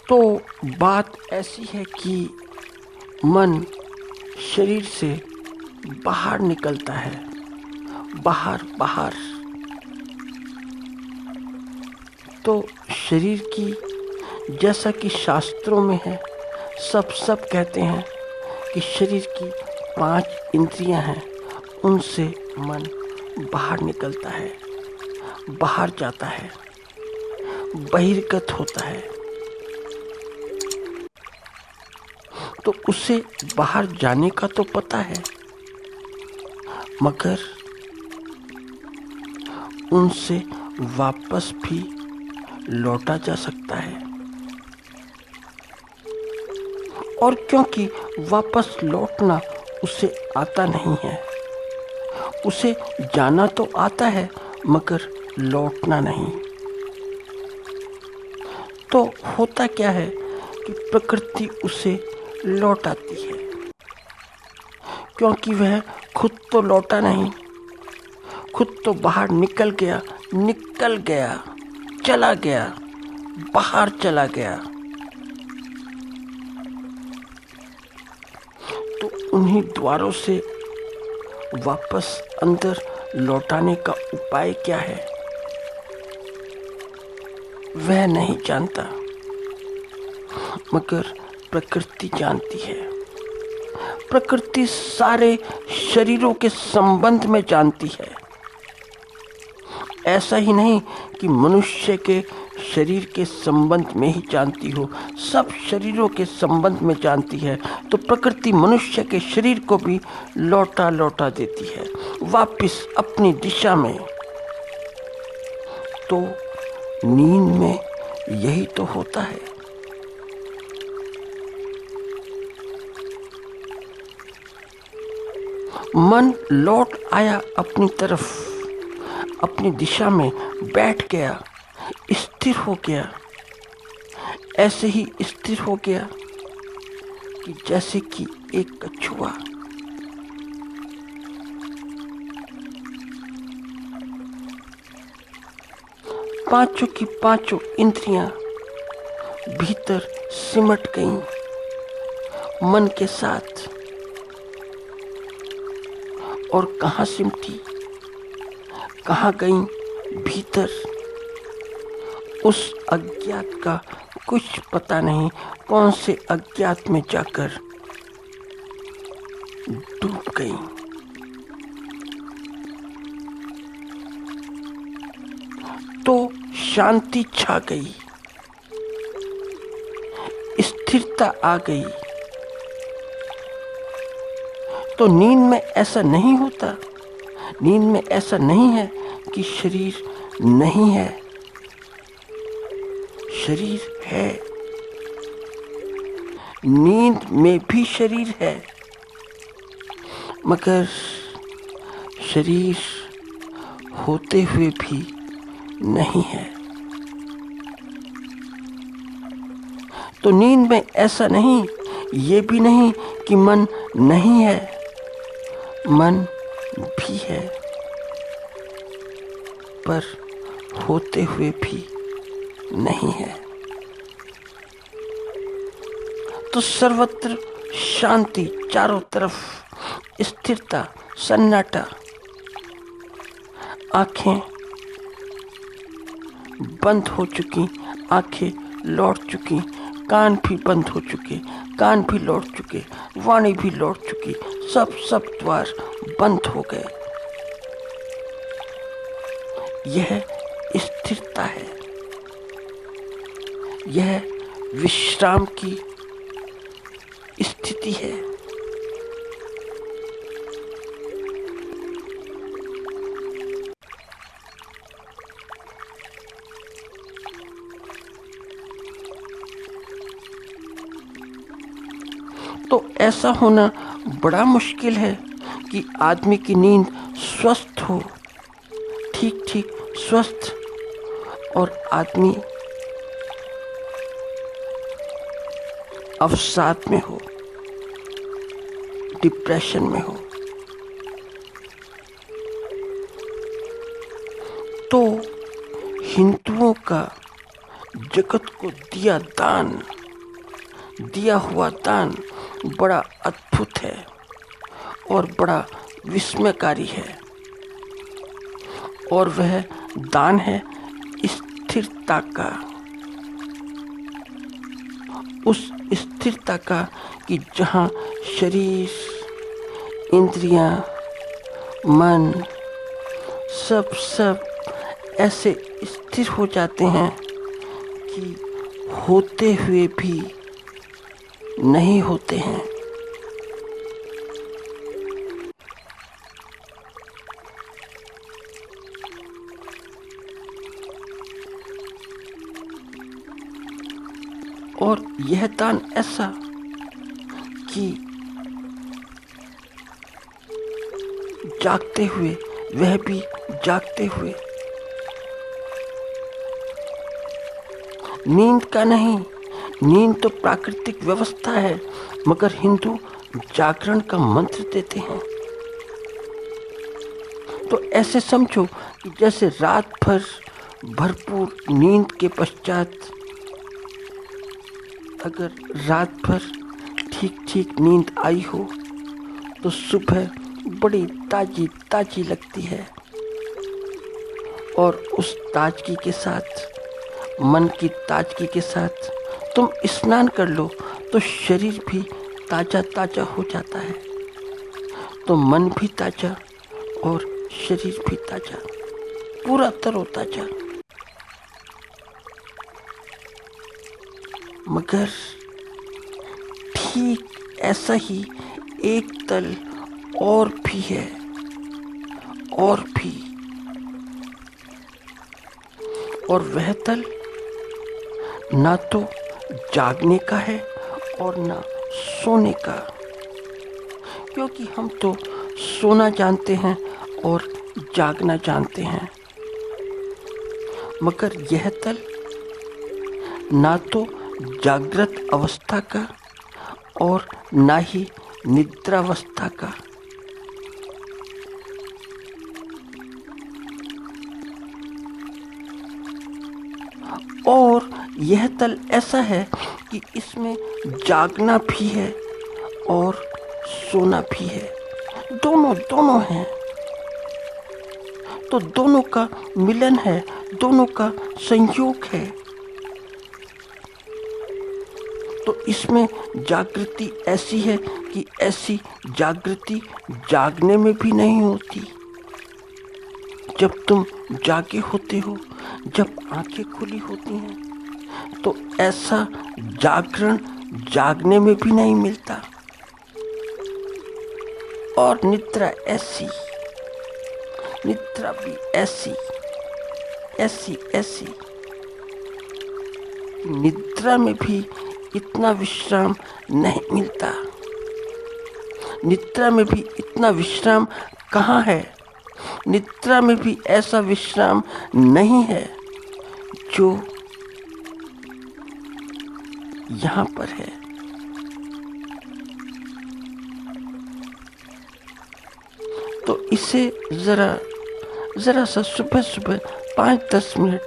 तो बात ऐसी है कि मन शरीर से बाहर निकलता है, बाहर बाहर। तो शरीर की, जैसा कि शास्त्रों में है, सब कहते हैं कि शरीर की 5 इंद्रियां हैं, उनसे मन बाहर निकलता है, बाहर जाता है, बहिर्गत होता है। तो उसे बाहर जाने का तो पता है, मगर उनसे वापस भी लौटा जा सकता है। और क्योंकि वापस लौटना उसे आता नहीं है, उसे जाना तो आता है मगर लौटना नहीं। तो होता क्या है कि प्रकृति उसे लौटाती है, क्योंकि वह खुद तो लौटा नहीं, खुद तो बाहर निकल गया, चला गया, बाहर चला गया। तो उन्हीं द्वारों से वापस अंदर लौटाने का उपाय क्या है, वह नहीं जानता, मगर प्रकृति जानती है। प्रकृति सारे शरीरों के संबंध में जानती है। ऐसा ही नहीं कि मनुष्य के शरीर के संबंध में ही जानती हो, सब शरीरों के संबंध में जानती है। तो प्रकृति मनुष्य के शरीर को भी लौटा देती है वापिस अपनी दिशा में। तो नींद में यही तो होता है। मन लौट आया अपनी तरफ, अपनी दिशा में बैठ गया, स्थिर हो गया। ऐसे ही स्थिर हो गया कि जैसे कि एक कछुआ। पांचों की पांचों इंद्रियां भीतर सिमट गईं मन के साथ। और कहाँ सिमटी, कहाँ गईं? भीतर। उस अज्ञात का कुछ पता नहीं, कौन से अज्ञात में जाकर डूब गईं। तो शांति छा गई, स्थिरता आ गई। तो नींद में ऐसा नहीं होता। नींद में ऐसा नहीं है कि शरीर नहीं है, शरीर है। नींद में भी शरीर है, मगर शरीर होते हुए भी नहीं है। तो नींद में ऐसा नहीं, ये भी नहीं कि मन नहीं है, मन भी है, पर होते हुए भी नहीं है। तो सर्वत्र शांति, चारों तरफ स्थिरता, सन्नाटा। आंखें बंद हो चुकी, आंखें लौट चुकी, कान भी बंद हो चुके, कान भी लौट चुके, वाणी भी लौट चुकी, सब द्वार बंद हो गए। यह स्थिरता है, यह विश्राम की स्थिति है। तो ऐसा होना बड़ा मुश्किल है कि आदमी की नींद स्वस्थ हो, ठीक स्वस्थ, और आदमी अवसाद में हो, डिप्रेशन में हो। तो हिंदुओं का जगत को दिया दान दिया हुआ दान बड़ा अद्भुत है और बड़ा विस्मयकारी है, और वह दान है स्थिरता का। उस स्थिरता का कि जहाँ शरीर, इंद्रियां, मन सब ऐसे स्थिर हो जाते हैं कि होते हुए भी नहीं होते हैं। और यह दान ऐसा कि जागते हुए वह भी जागते हुए, नींद का नहीं, नींद तो प्राकृतिक व्यवस्था है, मगर हिंदू जागरण का मंत्र देते हैं। तो ऐसे समझो कि जैसे रात भर भरपूर नींद के पश्चात अगर रात भर ठीक ठीक नींद आई हो तो सुबह बड़ी ताजी ताजी लगती है, और उस ताजगी के साथ, मन की ताजगी के साथ तुम स्नान कर लो तो शरीर भी ताजा ताजा हो जाता है, तो मन भी ताजा और शरीर भी ताजा, पूरा तरोताजा। मगर ठीक ऐसा ही एक तल और भी है, और भी, और वह तल ना तो जागने का है और ना सोने का, क्योंकि हम तो सोना जानते हैं और जागना जानते हैं, मगर यह तल ना तो जागृत अवस्था का और ना ही निद्रावस्था का। और यह तल ऐसा है कि इसमें जागना भी है और सोना भी है, दोनों हैं। तो दोनों का मिलन है, दोनों का संयोग है। तो इसमें जागृति ऐसी है कि ऐसी जागृति जागने में भी नहीं होती। जब तुम जागे होते हो, जब आंखें खुली होती हैं, तो ऐसा जागरण जागने में भी नहीं मिलता। और निद्रा ऐसी, निद्रा भी ऐसी निद्रा में भी इतना विश्राम नहीं मिलता। निद्रा में भी इतना विश्राम कहाँ है? निद्रा में भी ऐसा विश्राम नहीं है जो यहाँ पर है। तो इसे जरा सा सुबह सुबह 5-10 मिनट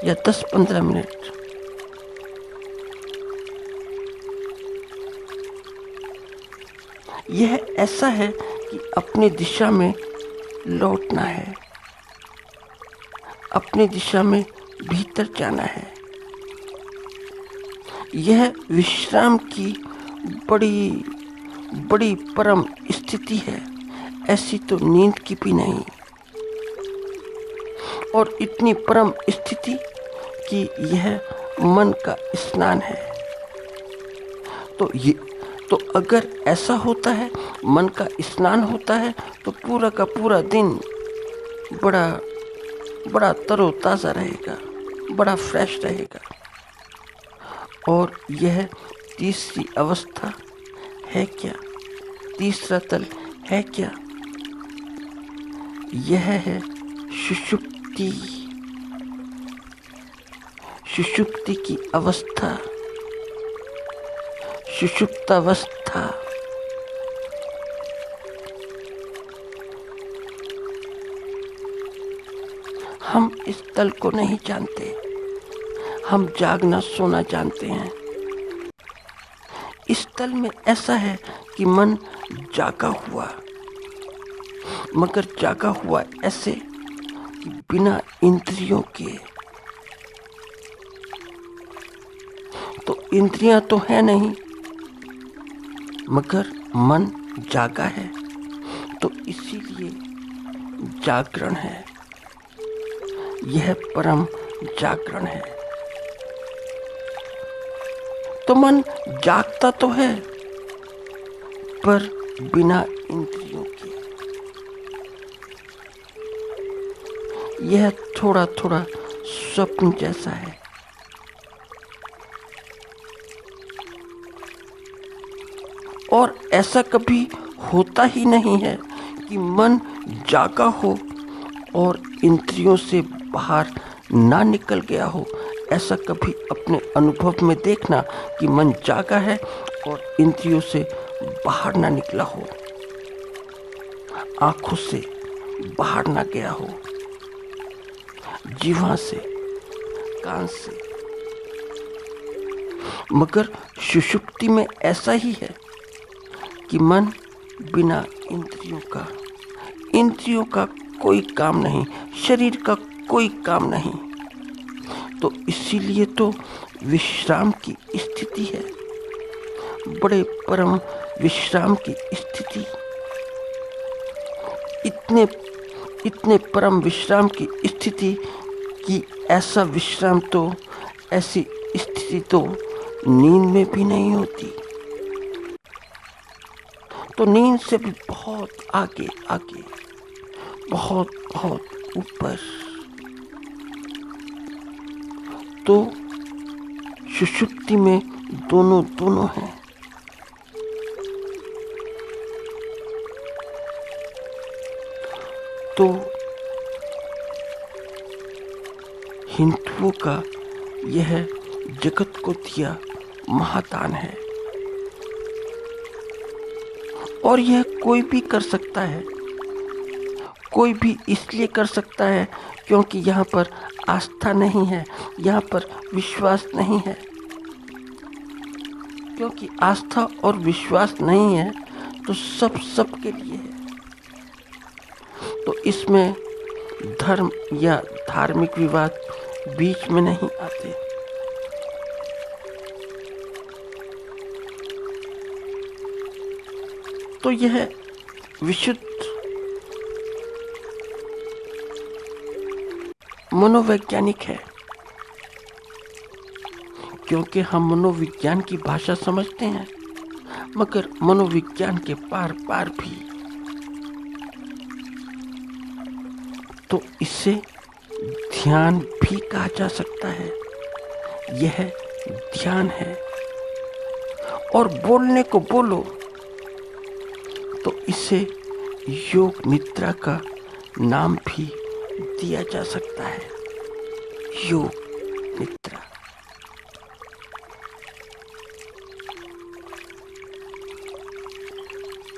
या 10-15 मिनट यह ऐसा है कि अपनी दिशा में लौटना है, अपनी दिशा में भीतर जाना है। यह विश्राम की बड़ी बड़ी परम स्थिति है, ऐसी तो नींद की भी नहीं। और इतनी परम स्थिति कि यह मन का स्नान है। तो अगर ऐसा होता है, मन का स्नान होता है, तो पूरा का पूरा दिन बड़ा तरोताज़ा रहेगा, बड़ा फ्रेश रहेगा। और यह तीसरी अवस्था है क्या? तीसरा तल है क्या? यह है सुषुप्ति, सुषुप्ति की अवस्था, सुषुप्तावस्था। हम इस तल को नहीं जानते, हम जागना सोना जानते हैं। इस स्थल में ऐसा है कि मन जागा हुआ, मगर जागा हुआ ऐसे कि बिना इंद्रियों के। तो इंद्रियां तो है नहीं, मगर मन जागा है, तो इसीलिए जागरण है। यह परम जागरण है। तो मन जागता तो है, पर बिना इंद्रियों के। यह थोड़ा थोड़ा स्वप्न जैसा है। और ऐसा कभी होता ही नहीं है कि मन जागा हो और इंद्रियों से बाहर ना निकल गया हो। ऐसा कभी अपने अनुभव में देखना कि मन जागा है और इंद्रियों से बाहर ना निकला हो, आंखों से बाहर ना गया हो, जीवा से, कान से। मगर सुषुप्ति में ऐसा ही है कि मन बिना इंद्रियों का कोई काम नहीं, शरीर का कोई काम नहीं। तो इसीलिए तो विश्राम की स्थिति है, बड़े परम विश्राम की स्थिति। इतने परम विश्राम की स्थिति कि ऐसा विश्राम तो, ऐसी स्थिति तो नींद में भी नहीं होती। तो नींद से भी बहुत आगे आगे, बहुत बहुत ऊपर। तो सुषुप्ति में दोनों हैं। तो हिंदुओं का यह जगत को दिया महादान है, और यह कोई भी कर सकता है। कोई भी इसलिए कर सकता है क्योंकि यहाँ पर आस्था नहीं है, यहाँ पर विश्वास नहीं है। क्योंकि आस्था और विश्वास नहीं है तो सबके लिए है। तो इसमें धर्म या धार्मिक विवाद बीच में नहीं आते। तो यह विशुद्ध मनोवैज्ञानिक है, क्योंकि हम मनोविज्ञान की भाषा समझते हैं, मगर मनोविज्ञान के पार पार भी। तो इसे ध्यान भी कहा जा सकता है। यह ध्यान है। और बोलने को बोलो तो इसे योग निद्रा का नाम भी दिया जा सकता है। योग निद्रा।